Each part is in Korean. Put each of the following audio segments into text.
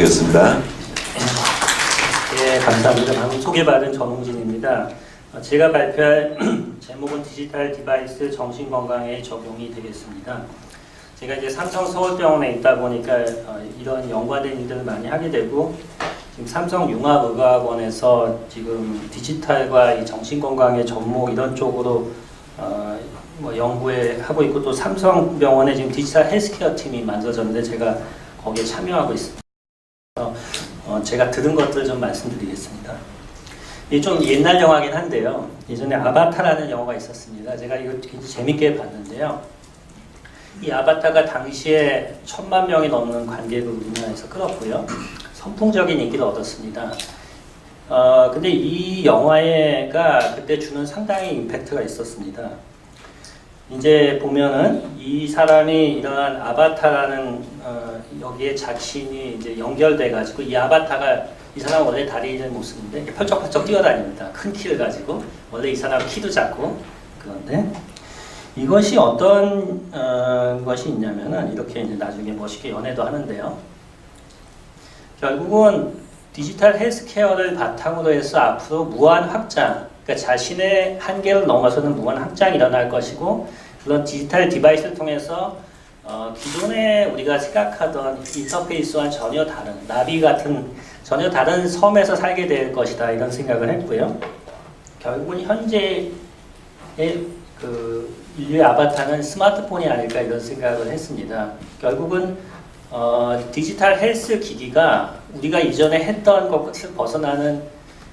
부탁드리겠습니다. 네, 감사합니다. 방금 소개받은 전홍진입니다. 제가 발표할 제목은 디지털 디바이스 정신건강에 적용이 되겠습니다. 제가 이제 삼성 서울병원에 있다 보니까 이런 연관된 일들을 많이 하게 되고, 지금 삼성융합의학원에서 지금 디지털과 이 정신건강의 접목 이런 쪽으로 연구에 하고 있고, 또 삼성병원에 지금 디지털 헬스케어 팀이 만들어졌는데 제가 거기에 참여하고 있습니다. 제가 들은 것들을 좀 말씀드리겠습니다. 이게 좀 옛날 영화긴 한데요. 예전에 아바타라는 영화가 있었습니다. 제가 이거 굉장히 재밌게 봤는데요. 이 아바타가 당시에 1000만 명이 넘는 관객을 우리나라에서 끌었고요. 선풍적인 인기를 얻었습니다. 근데 이 영화가 그때 주는 상당히 임팩트가 있었습니다. 이제 보면은 이 사람이 이러한 아바타라는 여기에 자신이 이제 연결돼 가지고, 이 아바타가 이 사람 원래 다리를 못 쓰는데 이렇게 펄쩍펄쩍 뛰어다닙니다. 큰 키를 가지고. 원래 이 사람 키도 작고. 그런데 이것이 어떤 것이 있냐면은 이렇게 이제 나중에 멋있게 연애도 하는데요. 결국은 디지털 헬스케어를 바탕으로 해서 앞으로 무한 확장, 그러니까 자신의 한계를 넘어서는 무한 확장이 일어날 것이고, 그런 디지털 디바이스를 통해서 기존에 우리가 생각하던 인터페이스와 전혀 다른, 나비 같은 전혀 다른 섬에서 살게 될 것이다, 이런 생각을 했고요. 결국은 현재의 그 인류의 아바타는 스마트폰이 아닐까, 이런 생각을 했습니다. 결국은 디지털 헬스 기기가 우리가 이전에 했던 것을 벗어나는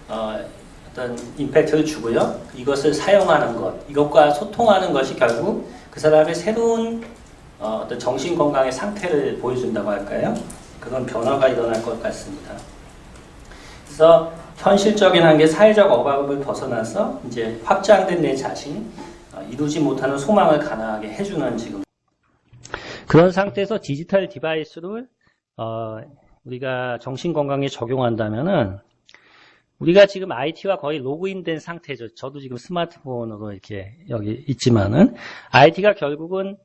어떤 임팩트를 주고요. 이것을 사용하는 것, 이것과 소통하는 것이 결국 그 사람의 새로운 어떤 정신 건강의 상태를 보여준다고 할까요? 그런 변화가 일어날 것 같습니다. 그래서 현실적인 한계, 사회적 억압을 벗어나서 이제 확장된 내 자신이 이루지 못하는 소망을 가능하게 해주는 지금 그런 상태에서 디지털 디바이스를 우리가 정신 건강에 적용한다면은, 우리가 지금 IT와 거의 로그인된 상태죠. 저도 지금 스마트폰으로 이렇게 여기 있지만은, IT가 결국은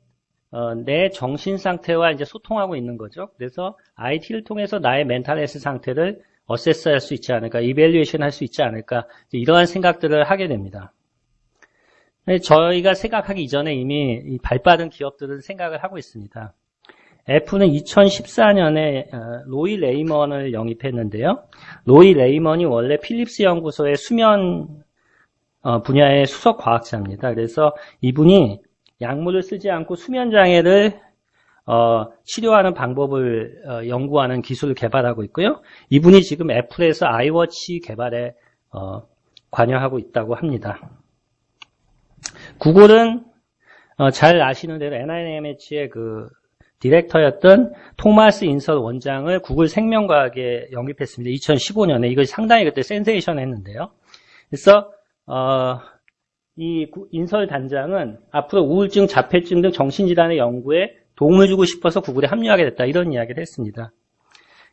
내 정신 상태와 이제 소통하고 있는 거죠. 그래서 IT를 통해서 나의 멘탈 헬스 상태를 어세스할 수 있지 않을까, 이밸류에이션 할 수 있지 않을까, 이러한 생각들을 하게 됩니다. 저희가 생각하기 이전에 이미 발빠른 기업들은 생각을 하고 있습니다. 애플은 2014년에 로이 레이먼을 영입했는데요. 로이 레이먼이 원래 필립스 연구소의 수면 분야의 수석 과학자입니다. 그래서 이분이 약물을 쓰지 않고 수면 장애를 치료하는 방법을 연구하는 기술을 개발하고 있고요. 이분이 지금 애플에서 아이워치 개발에 관여하고 있다고 합니다. 구글은 잘 아시는 대로 NIMH의 그 디렉터였던 토마스 인설 원장을 구글 생명과학에 영입했습니다. 2015년에. 이것이 상당히 그때 센세이션 했는데요. 그래서 이 인설 단장은 앞으로 우울증, 자폐증 등 정신질환의 연구에 도움을 주고 싶어서 구글에 합류하게 됐다, 이런 이야기를 했습니다.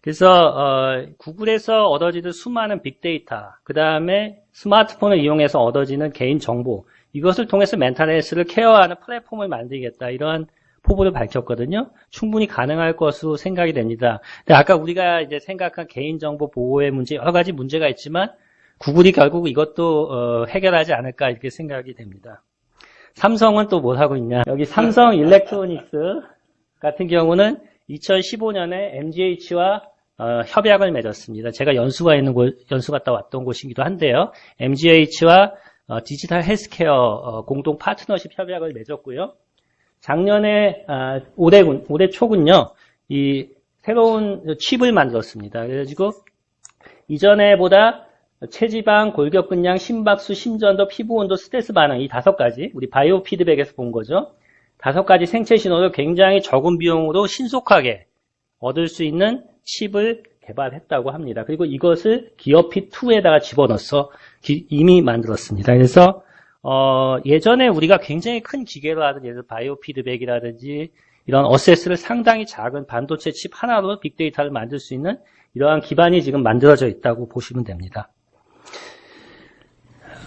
그래서 구글에서 얻어지는 수많은 빅데이터, 그 다음에 스마트폰을 이용해서 얻어지는 개인정보, 이것을 통해서 멘탈 헬스를 케어하는 플랫폼을 만들겠다, 이러한 포부를 밝혔거든요. 충분히 가능할 것으로 생각이 됩니다. 근데 아까 우리가 이제 생각한 개인정보 보호의 문제, 여러 가지 문제가 있지만 구글이 결국 이것도 해결하지 않을까, 이렇게 생각이 됩니다. 삼성은 또 뭘 하고 있냐? 여기 삼성 일렉트로닉스 같은 경우는 2015년에 MGH와 협약을 맺었습니다. 제가 연수 갔다 왔던 곳이기도 한데요. MGH와 디지털 헬스케어 공동 파트너십 협약을 맺었고요. 작년에 올해 초군요, 이 새로운 칩을 만들었습니다. 그래가지고 이전에보다 체지방, 골격근량, 심박수, 심전도, 피부온도, 스트레스 반응, 이 5가지, 우리 바이오 피드백에서 본 거죠. 5가지 생체 신호를 굉장히 적은 비용으로 신속하게 얻을 수 있는 칩을 개발했다고 합니다. 그리고 이것을 기어핏2에다가 집어넣어서 이미 만들었습니다. 그래서 예전에 우리가 굉장히 큰 기계로 하던, 예를 들어 바이오 피드백이라든지 이런 어세스를 상당히 작은 반도체 칩 하나로 빅데이터를 만들 수 있는 이러한 기반이 지금 만들어져 있다고 보시면 됩니다.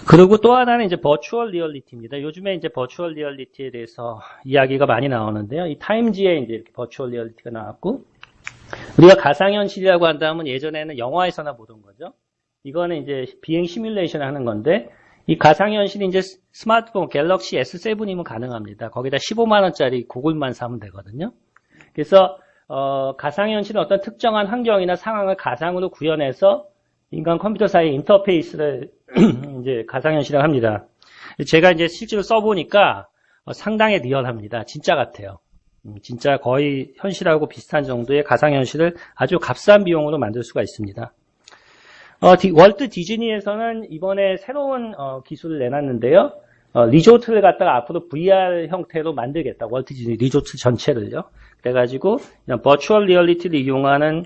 그리고 또 하나는 이제 버추얼 리얼리티입니다. 요즘에 이제 버추얼 리얼리티에 대해서 이야기가 많이 나오는데요. 이 타임지에 이제 이렇게 버추얼 리얼리티가 나왔고, 우리가 가상현실이라고 한다면 예전에는 영화에서나 보던 거죠. 이거는 이제 비행 시뮬레이션 하는 건데, 이 가상현실이 이제 스마트폰 갤럭시 S7이면 가능합니다. 거기다 15만원짜리 고글만 사면 되거든요. 그래서, 가상현실은 어떤 특정한 환경이나 상황을 가상으로 구현해서 인간 컴퓨터 사이 인터페이스를 이제 가상현실이라고 합니다. 제가 이제 실제로 써보니까 상당히 리얼합니다. 진짜 같아요. 진짜 거의 현실하고 비슷한 정도의 가상현실을 아주 값싼 비용으로 만들 수가 있습니다. 월트 디즈니에서는 이번에 새로운 기술을 내놨는데요. 리조트를 갖다가 앞으로 VR 형태로 만들겠다. 월트 디즈니 리조트 전체를요. 그래가지고 버추얼 리얼리티를 이용하는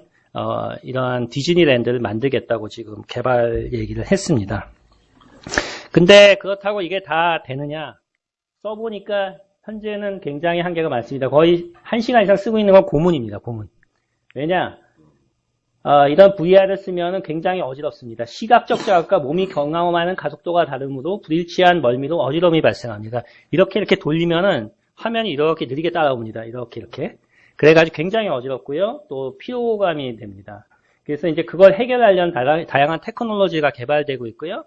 이러한 디즈니랜드를 만들겠다고 지금 개발 얘기를 했습니다. 근데 그렇다고 이게 다 되느냐? 써보니까 현재는 굉장히 한계가 많습니다. 거의 1시간 이상 쓰고 있는 건 고문입니다. 고문. 왜냐? 이런 VR을 쓰면 굉장히 어지럽습니다. 시각적 자극과 몸이 경험하는 가속도가 다르므로 불일치한 멀미로 어지러움이 발생합니다. 이렇게 돌리면은 화면이 이렇게 느리게 따라옵니다. 이렇게. 그래가지고 굉장히 어지럽고요. 또 피로감이 됩니다. 그래서 이제 그걸 해결하려는 다양한 테크놀로지가 개발되고 있고요.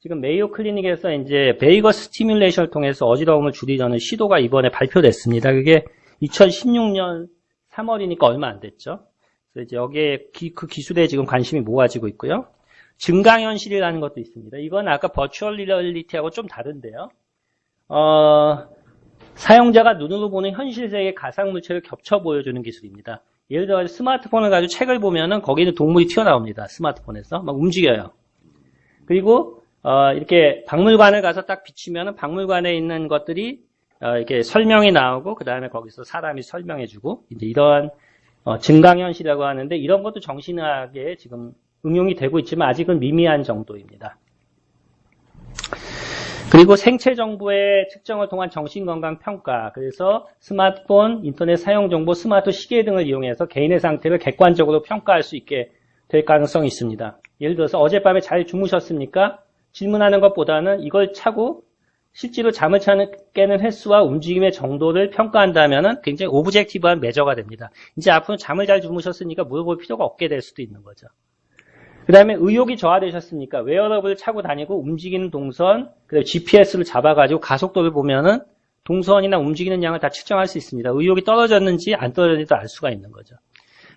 지금 메이오 클리닉에서 이제 베이거 스티뮬레이션을 통해서 어지러움을 줄이려는 시도가 이번에 발표됐습니다. 그게 2016년 3월이니까 얼마 안 됐죠. 그래서 이제 여기에 그 기술에 지금 관심이 모아지고 있고요. 증강현실이라는 것도 있습니다. 이건 아까 버추얼 리얼리티하고 좀 다른데요. 사용자가 눈으로 보는 현실 세계의 가상 물체를 겹쳐 보여주는 기술입니다. 예를 들어 스마트폰을 가지고 책을 보면은 거기는 동물이 튀어나옵니다. 스마트폰에서 막 움직여요. 그리고 이렇게 박물관을 가서 딱 비치면은 박물관에 있는 것들이 이렇게 설명이 나오고 그 다음에 거기서 사람이 설명해주고 이제 이러한 증강현실이라고 하는데 이런 것도 정신의학에 지금 응용이 되고 있지만 아직은 미미한 정도입니다. 그리고 생체 정보의 측정을 통한 정신건강평가, 그래서 스마트폰, 인터넷 사용정보, 스마트 시계 등을 이용해서 개인의 상태를 객관적으로 평가할 수 있게 될 가능성이 있습니다. 예를 들어서 어젯밤에 잘 주무셨습니까? 질문하는 것보다는 이걸 차고 실제로 잠을 깨는 횟수와 움직임의 정도를 평가한다면 굉장히 오브젝티브한 메저가 됩니다. 이제 앞으로 잠을 잘 주무셨으니까 물어볼 필요가 없게 될 수도 있는 거죠. 그 다음에 의욕이 저하되셨습니까? 웨어러블을 차고 다니고 움직이는 동선, 그리고 GPS를 잡아가지고 가속도를 보면은 동선이나 움직이는 양을 다 측정할 수 있습니다. 의욕이 떨어졌는지 안 떨어졌는지도 알 수가 있는 거죠.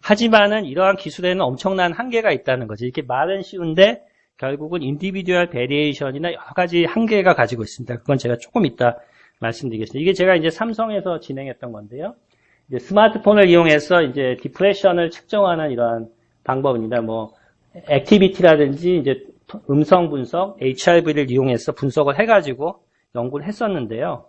하지만은 이러한 기술에는 엄청난 한계가 있다는 거죠. 이렇게 말은 쉬운데 결국은 인디비듀얼 베리에이션이나 여러 가지 한계가 가지고 있습니다. 그건 제가 조금 이따 말씀드리겠습니다. 이게 제가 이제 삼성에서 진행했던 건데요. 이제 스마트폰을 이용해서 이제 디프레션을 측정하는 이러한 방법입니다. 뭐 액티비티라든지 이제 음성 분석, HRV를 이용해서 분석을 해가지고 연구를 했었는데요.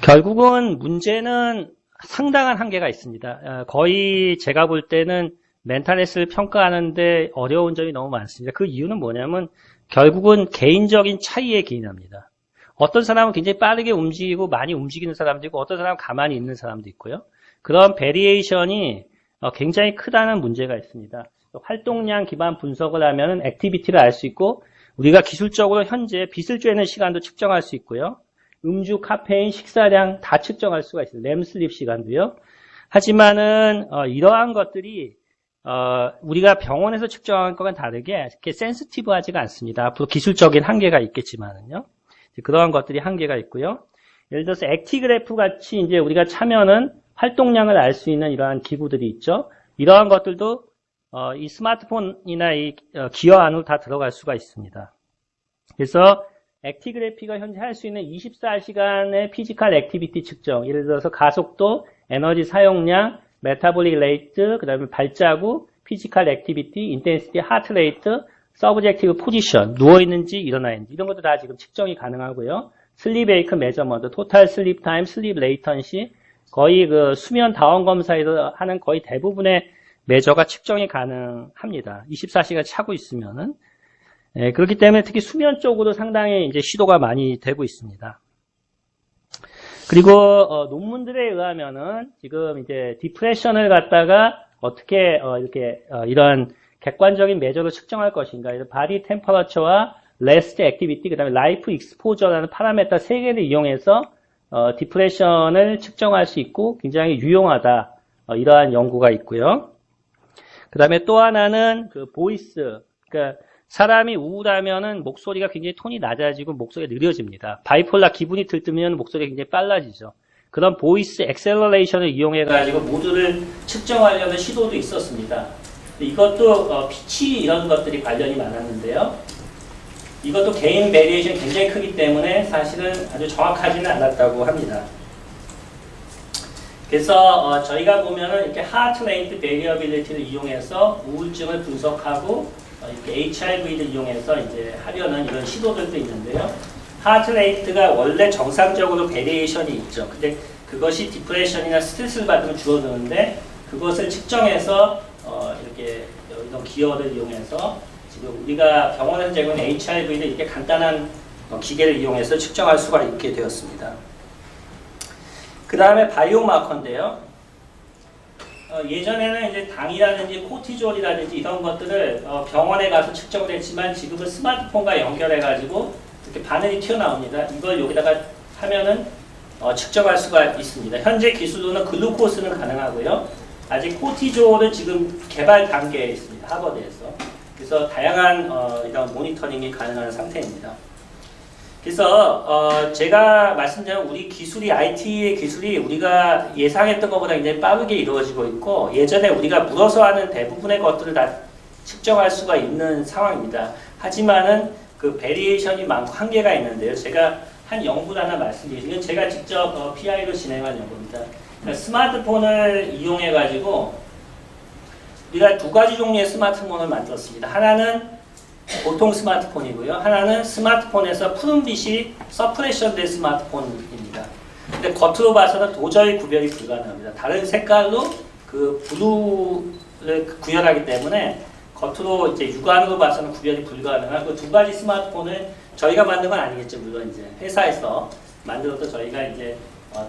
결국은 문제는 상당한 한계가 있습니다. 거의 제가 볼 때는 멘탈헬스를 평가하는데 어려운 점이 너무 많습니다. 그 이유는 뭐냐면 결국은 개인적인 차이에 기인합니다. 어떤 사람은 굉장히 빠르게 움직이고 많이 움직이는 사람도 있고 어떤 사람은 가만히 있는 사람도 있고요. 그런 베리에이션이 굉장히 크다는 문제가 있습니다. 활동량 기반 분석을 하면 액티비티를 알 수 있고 우리가 기술적으로 현재 빛을 쬐는 시간도 측정할 수 있고요. 음주, 카페인, 식사량 다 측정할 수가 있어요. 램슬립 시간도요. 하지만은 이러한 것들이 우리가 병원에서 측정하는 것과는 다르게 이렇게 센시티브하지가 않습니다. 앞으로 기술적인 한계가 있겠지만은요. 그러한 것들이 한계가 있고요. 예를 들어서 액티그래프 같이 이제 우리가 차면은 활동량을 알 수 있는 이러한 기구들이 있죠. 이러한 것들도 이 스마트폰이나 이 기어 안으로 다 들어갈 수가 있습니다. 그래서 액티그래피가 현재 할 수 있는 24시간의 피지컬 액티비티 측정, 예를 들어서 가속도, 에너지 사용량, 메타볼릭 레이트, 그 다음에 발자국, 피지컬 액티비티, 인텐시티, 하트 레이트, 서브젝티브 포지션, 누워있는지 일어나있는지 이런 것도 다 지금 측정이 가능하고요. 슬립 웨이크 메저먼트, 토탈 슬립 타임, 슬립 레이턴시, 거의 그 수면 다원 검사에서 하는 거의 대부분의 메저가 측정이 가능합니다. 24시간 차고 있으면은. 그렇기 때문에 특히 수면 쪽으로 상당히 이제 시도가 많이 되고 있습니다. 그리고 논문들에 의하면은 지금 이제 디프레션을 갖다가 어떻게 이런 객관적인 메저로 측정할 것인가, 바디 템퍼러처와 레스트 액티비티, 그다음에 라이프 익스포저라는 파라메터 3개를 이용해서 디프레션을 측정할 수 있고 굉장히 유용하다. 이러한 연구가 있고요. 그 다음에 또 하나는 그 보이스, 그러니까 사람이 우울하면은 목소리가 굉장히 톤이 낮아지고 목소리가 느려집니다. 바이폴라 기분이 들뜨면 목소리가 굉장히 빨라지죠. 그런 보이스 엑셀러레이션을 이용해가지고 모두를 측정하려는 시도도 있었습니다. 이것도 피치 이런 것들이 관련이 많았는데요. 이것도 개인 베리에이션이 굉장히 크기 때문에 사실은 아주 정확하지는 않았다고 합니다. 그래서 저희가 보면은 이렇게 하트 레이트 베리어빌리티를 이용해서 우울증을 분석하고 이렇게 HRV를 이용해서 이제 하려는 이런 시도들도 있는데요. 하트 레이트가 원래 정상적으로 베리에이션이 있죠. 근데 그것이 디프레션이나 스트레스를 받으면 줄어드는데 그것을 측정해서 이렇게 이런 기어를 이용해서 지금 우리가 병원에서 제공하는 HRV를 이렇게 간단한 기계를 이용해서 측정할 수가 있게 되었습니다. 그 다음에 바이오마커인데요. 예전에는 이제 당이라든지 코티졸이라든지 이런 것들을 병원에 가서 측정을 했지만 지금은 스마트폰과 연결해가지고 이렇게 바늘이 튀어나옵니다. 이걸 여기다가 하면은 측정할 수가 있습니다. 현재 기술로는 글루코스는 가능하고요. 아직 코티졸은 지금 개발 단계에 있습니다. 하버드에서. 그래서 다양한 이런 모니터링이 가능한 상태입니다. 그래서 제가 말씀드린 우리 기술이 IT의 기술이 우리가 예상했던 것보다 굉장히 빠르게 이루어지고 있고 예전에 우리가 물어서 하는 대부분의 것들을 다 측정할 수가 있는 상황입니다. 하지만은 그 베리에이션이 많고 한계가 있는데요. 제가 한 연구를 하나 말씀드리면 제가 직접 PI로 진행한 연구입니다. 그러니까 스마트폰을 이용해 가지고 우리가 두 가지 종류의 스마트폰을 만들었습니다. 하나는 보통 스마트폰이고요. 하나는 스마트폰에서 푸른빛이 서프레션 된 스마트폰입니다. 근데 겉으로 봐서는 도저히 구별이 불가능합니다. 다른 색깔로 그 블루를 구현하기 때문에 겉으로 이제 육안으로 봐서는 구별이 불가능한 그 두 가지 스마트폰을 저희가 만든 건 아니겠죠. 물론 이제 회사에서 만들어서 저희가 이제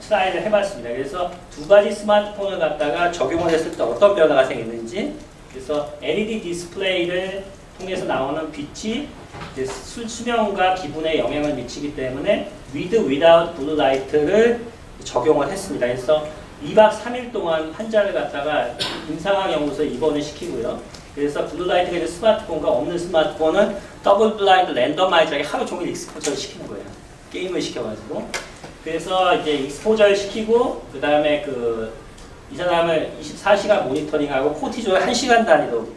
트라이를 해봤습니다. 그래서 두 가지 스마트폰을 갖다가 적용을 했을 때 어떤 변화가 생기는지 그래서 LED 디스플레이를 통해서 나오는 빛이 수면과 기분에 영향을 미치기 때문에 with, without blue light를 적용을 했습니다. 그래서 2박 3일 동안 환자를 갖다가 임상학연구소에 입원을 시키고요. 그래서 블루라이트가 이제 스마트폰과 없는 스마트폰은 더블 블라인드 랜더마이저하게 하루 종일 익스포저를 시키는 거예요. 게임을 시켜가지고. 그래서 이제 익스포저를 시키고 그 다음에 이 사람을 24시간 모니터링하고 코티졸을 1시간 단위로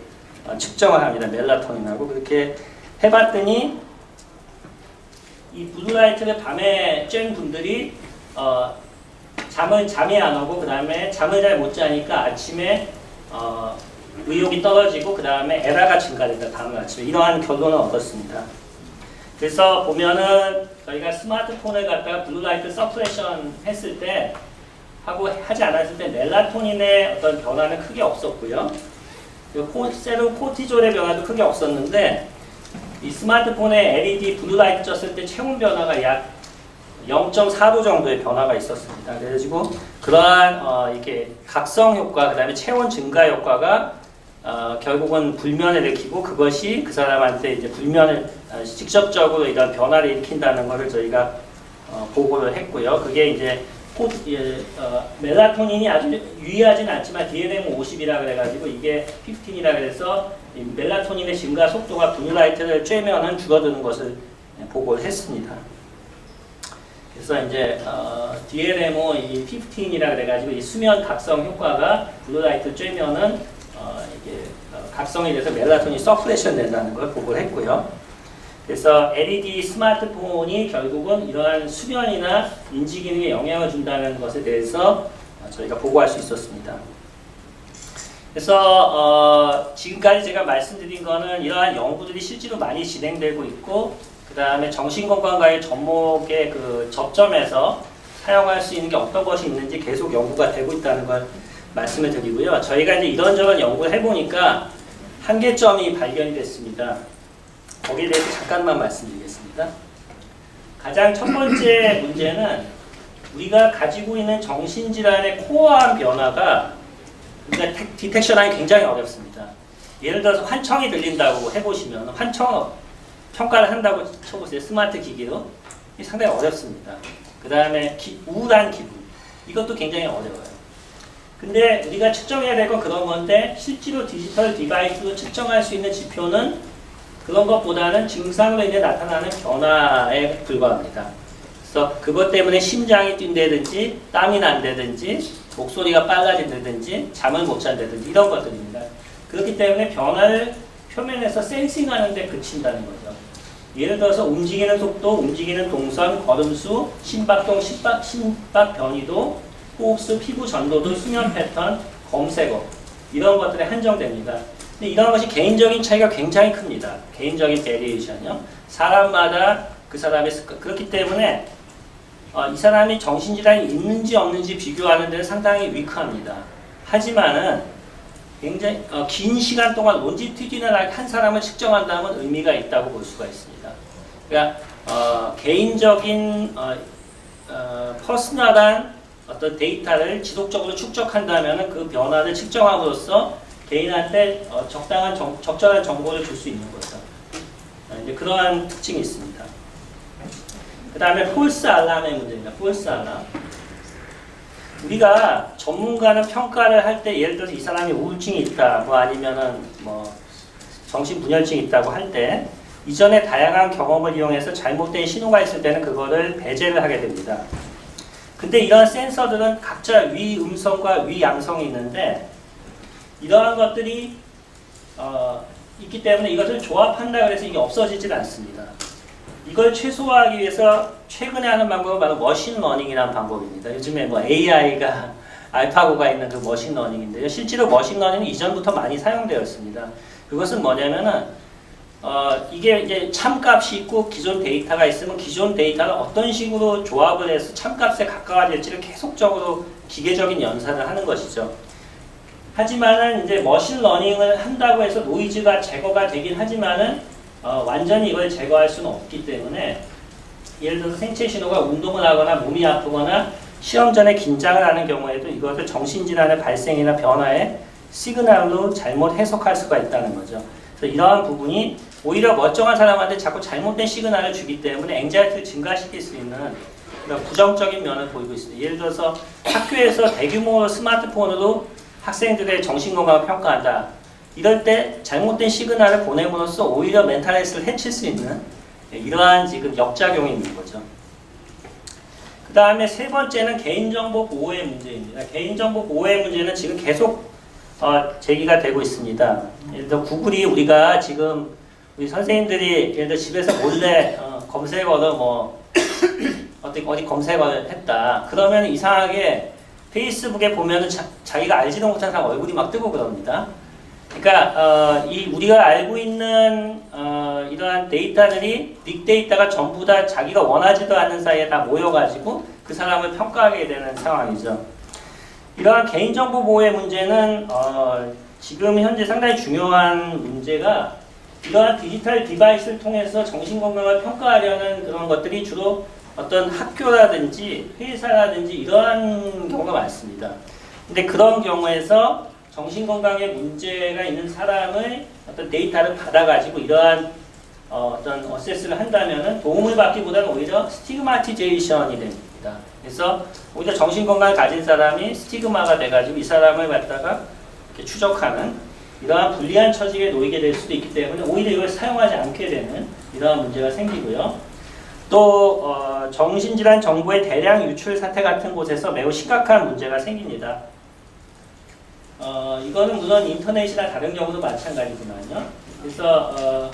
측정을 합니다. 멜라토닌하고 그렇게 해봤더니 이 블루라이트를 밤에 쬐는 분들이 잠이 안 오고 그 다음에 잠을 잘 못 자니까 아침에 의욕이 떨어지고 그 다음에 에라가 증가된다. 다음 아침에 이러한 결론을 얻었습니다. 그래서 보면은 저희가 스마트폰을 갖다가 블루라이트 서프레션 했을 때 하고 하지 않았을 때 멜라토닌의 어떤 변화는 크게 없었고요. 세rum 코티졸의 변화도 크게 없었는데 이 스마트폰에 LED 블루라이트 쪘을 때 체온 변화가 약 0.4도 정도의 변화가 있었습니다. 그래가지고 그러한 이렇게 각성 효과, 그 다음에 체온 증가 효과가 결국은 불면을 일으키고 그것이 그 사람한테 이제 불면을 직접적으로 이런 변화를 일으킨다는 것을 저희가 보고를 했고요. 그게 이제 멜라토닌이 아주 유의하진 않지만 DNM50이라 그래가지고 이게 15이라 그래서 이 멜라토닌의 증가 속도가 블루라이트를 쬐면은 줄어드는 것을 보고를 했습니다. 그래서 이제 DLMO 이 15이라 그래가지고 이 수면 각성 효과가 블루라이트 쬐면은 이게 각성이 돼서 멜라토닌 서프레션 된다는 걸 보고를 했고요. 그래서 LED 스마트폰이 결국은 이러한 수면이나 인지 기능에 영향을 준다는 것에 대해서 저희가 보고할 수 있었습니다. 그래서 지금까지 제가 말씀드린 거는 이러한 연구들이 실제로 많이 진행되고 있고 그 다음에 정신건강과의 접목의 그 접점에서 사용할 수 있는 게 어떤 것이 있는지 계속 연구가 되고 있다는 걸 말씀을 드리고요. 저희가 이제 이런저런 연구를 해보니까 한계점이 발견이 됐습니다. 거기에 대해서 잠깐만 말씀드리겠습니다. 가장 첫 번째 문제는 우리가 가지고 있는 정신질환의 코어한 변화가 우리가 디텍션하기 굉장히 어렵습니다. 예를 들어서 환청이 들린다고 해보시면 환청 평가를 한다고 쳐보세요. 스마트 기기로. 상당히 어렵습니다. 그 다음에 우울한 기분. 이것도 굉장히 어려워요. 근데 우리가 측정해야 될 건 그런 건데 실제로 디지털 디바이스로 측정할 수 있는 지표는 그런 것보다는 증상으로 인해 나타나는 변화에 불과합니다. 그래서 그것 때문에 심장이 뛴다든지 땀이 난다든지 목소리가 빨라진다든지 잠을 못 잔다든지 이런 것들입니다. 그렇기 때문에 변화를 표면에서 센싱하는 데 그친다는 거죠. 예를 들어서 움직이는 속도, 움직이는 동선, 걸음수, 심박동, 심박 변이도, 호흡수, 피부 전도도, 수면 패턴, 검색어 이런 것들에 한정됩니다. 근데 이런 것이 개인적인 차이가 굉장히 큽니다. 개인적인 베리에이션이요. 사람마다 그 사람의 습관. 그렇기 때문에 이 사람이 정신질환이 있는지 없는지 비교하는 데는 상당히 위크합니다. 하지만은 굉장히 긴 시간 동안 론지튜디널하게 한 사람을 측정한다면 의미가 있다고 볼 수가 있습니다. 그러니까 개인적인 퍼스널한 어떤 데이터를 지속적으로 축적한다면 그 변화를 측정함으로써 개인한테 적절한 정보를 줄 수 있는 거죠. 이제 그러한 특징이 있습니다. 그 다음에 폴스 알람의 문제입니다. 폴스 알람. 우리가 전문가는 평가를 할 때 예를 들어서 이 사람이 우울증이 있다, 뭐 아니면은 뭐 정신분열증이 있다고 할 때 이전에 다양한 경험을 이용해서 잘못된 신호가 있을 때는 그거를 배제를 하게 됩니다. 근데 이런 센서들은 각자 위음성과 위양성이 있는데 이러한 것들이 있기 때문에 이것을 조합한다 그래서 이게 없어지질 않습니다. 이걸 최소화하기 위해서 최근에 하는 방법은 바로 머신러닝이라는 방법입니다. 요즘에 뭐 AI가 알파고가 있는 그 머신러닝인데요. 실제로 머신러닝은 이전부터 많이 사용되었습니다. 그것은 뭐냐면은 이게 이제 참값이 있고 기존 데이터가 있으면 기존 데이터를 어떤 식으로 조합을 해서 참값에 가까워질지를 계속적으로 기계적인 연산을 하는 것이죠. 하지만은 이제 머신러닝을 한다고 해서 노이즈가 제거가 되긴 하지만은 완전히 이걸 제거할 수는 없기 때문에 예를 들어서 생체 신호가 운동을 하거나 몸이 아프거나 시험 전에 긴장을 하는 경우에도 이것을 정신질환의 발생이나 변화의 시그널로 잘못 해석할 수가 있다는 거죠. 그래서 이러한 부분이 오히려 멀쩡한 사람한테 자꾸 잘못된 시그널을 주기 때문에 앵자이티를 증가시킬 수 있는 그런 부정적인 면을 보이고 있습니다. 예를 들어서 학교에서 대규모 스마트폰으로 학생들의 정신건강을 평가한다. 이럴 때 잘못된 시그널을 보냄으로써 오히려 멘탈 헬스를 해칠 수 있는 이러한 지금 역작용이 있는 거죠. 그 다음에 세 번째는 개인정보 보호의 문제입니다. 개인정보 보호의 문제는 지금 계속 제기가 되고 있습니다. 예를 들어 구글이 우리가 지금 우리 선생님들이 예를 들어 집에서 몰래 검색어로 뭐 어디 검색어를 했다. 그러면 이상하게 페이스북에 보면은 자기가 알지도 못한 사람 얼굴이 막 뜨고 그럽니다. 그러니까 우리가 알고 있는 이러한 데이터들이 빅데이터가 전부 다 자기가 원하지도 않는 사이에 다 모여가지고 그 사람을 평가하게 되는 상황이죠. 이러한 개인정보 보호의 문제는 지금 현재 상당히 중요한 문제가 이러한 디지털 디바이스를 통해서 정신건강을 평가하려는 그런 것들이 주로 어떤 학교라든지 회사라든지 이러한 경우가 많습니다. 근데 그런 경우에서 정신건강에 문제가 있는 사람의 어떤 데이터를 받아가지고 이러한 어떤 어세스를 한다면은 도움을 받기보다는 오히려 스티그마티제이션이 됩니다. 그래서 오히려 정신건강을 가진 사람이 스티그마가 돼가지고 이 사람을 갖다가 이렇게 추적하는 이러한 불리한 처지에 놓이게 될 수도 있기 때문에 오히려 이걸 사용하지 않게 되는 이러한 문제가 생기고요. 또 정신질환 정보의 대량 유출 사태 같은 곳에서 매우 심각한 문제가 생깁니다. 이거는 물론 인터넷이나 다른 경우도 마찬가지지만요. 그래서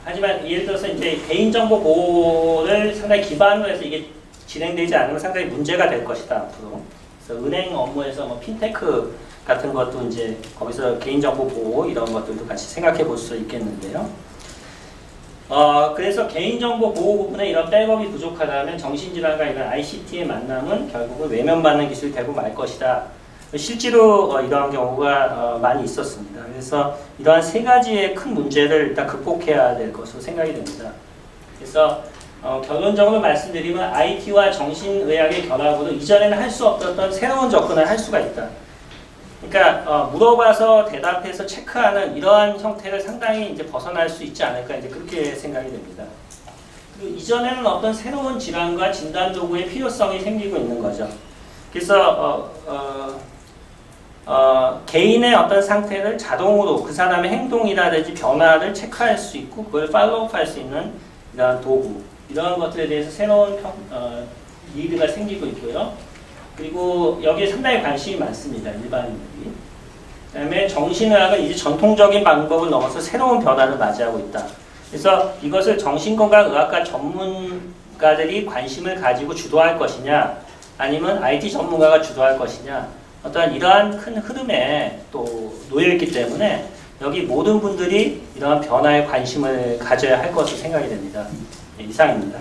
하지만 예를 들어서 이제 개인정보 보호를 상당히 기반으로 해서 이게 진행되지 않으면 상당히 문제가 될 것이다 앞으로. 그래서 은행 업무에서 뭐 핀테크 같은 것도 이제 거기서 개인정보 보호 이런 것들도 같이 생각해 볼 수 있겠는데요. 그래서 개인정보 보호 부분에 이런 백업이 부족하다면 정신질환과 이런 ICT의 만남은 결국은 외면받는 기술이 되고 말 것이다. 실제로 이러한 경우가 많이 있었습니다. 그래서 이러한 세 가지의 큰 문제를 일단 극복해야 될 것으로 생각이 됩니다. 그래서 결론적으로 말씀드리면 IT와 정신의학의 결합으로 이전에는 할 수 없었던 새로운 접근을 할 수가 있다. 그러니까 물어봐서 대답해서 체크하는 이러한 형태를 상당히 이제 벗어날 수 있지 않을까 이제 그렇게 생각이 됩니다. 그리고 이전에는 어떤 새로운 질환과 진단 도구의 필요성이 생기고 있는 거죠. 그래서 개인의 어떤 상태를 자동으로 그 사람의 행동이라든지 변화를 체크할 수 있고 그걸 팔로우할 수 있는 이러한 도구, 이런 것들에 대해서 새로운 니드가 생기고 있고요. 그리고 여기에 상당히 관심이 많습니다. 일반인들이. 그 다음에 정신의학은 이제 전통적인 방법을 넘어서 새로운 변화를 맞이하고 있다. 그래서 이것을 정신건강의학과 전문가들이 관심을 가지고 주도할 것이냐, 아니면 IT 전문가가 주도할 것이냐, 어떠한 이러한 큰 흐름에 또 놓여있기 때문에 여기 모든 분들이 이러한 변화에 관심을 가져야 할 것으로 생각이 됩니다. 네, 이상입니다.